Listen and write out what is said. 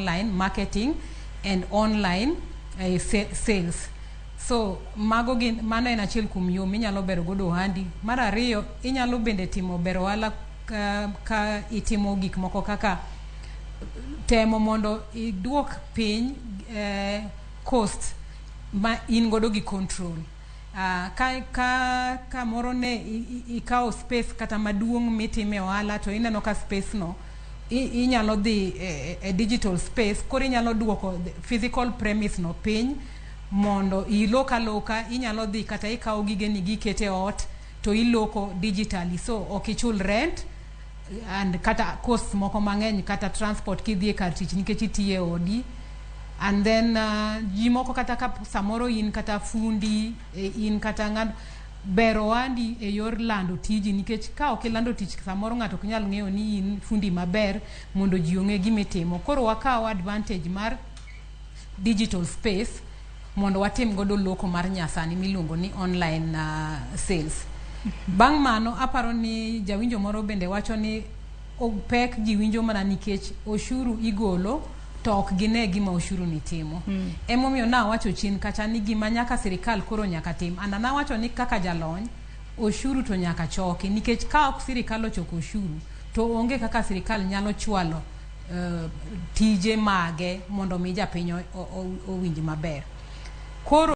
online marketing and online sales. So mano en achiel kuom yo minyalo bero godo ohandi. Mar ariyo, inyalo bende timo bero ohala ka itimo gik moko kaka temo mondo iduok piny cost ma in godo gi control. Ka moro ne ikao space kata maduong' mitime ohala to ineno ka space no inyalo dhi digital space, koro inyalo duoko physical premise no piny mondo iloka inyalo dhi kata ikao gigeni gikete ot to iloko digitally, so okichul rent and kata cost moko mang'eny kata transport kidhi kar tich nikech itiye odi. And then jimoko kata ka samoro in kata fundi in kata ng'ado bero ohandi yor lando tiji, nikech ka ok ilando tich samoro ng'ato ok nyal ng'eyo ni in fundi maber mondo ji ong'e gimitimo. Koro wakao advantage mar digital space mondo watim godo loko mar nyasani miluongo ni online sales. Bang' mano aparo ni jawinjo moro bende wacho ni pek ji winjo mana nikech oshuru igolo to ok gine gima oshuru nitimo. Emomiyo na wacho chien kacha ni gima nyaka sirikal koro nyaka tim. Na wacho ni kaka jalony oshuru to nyaka choki, nikech ka ok sirikal ochoko oshuru to onge kaka sirikal nyalo chwalo tije mage mondo mi japiny owinj maber. Koro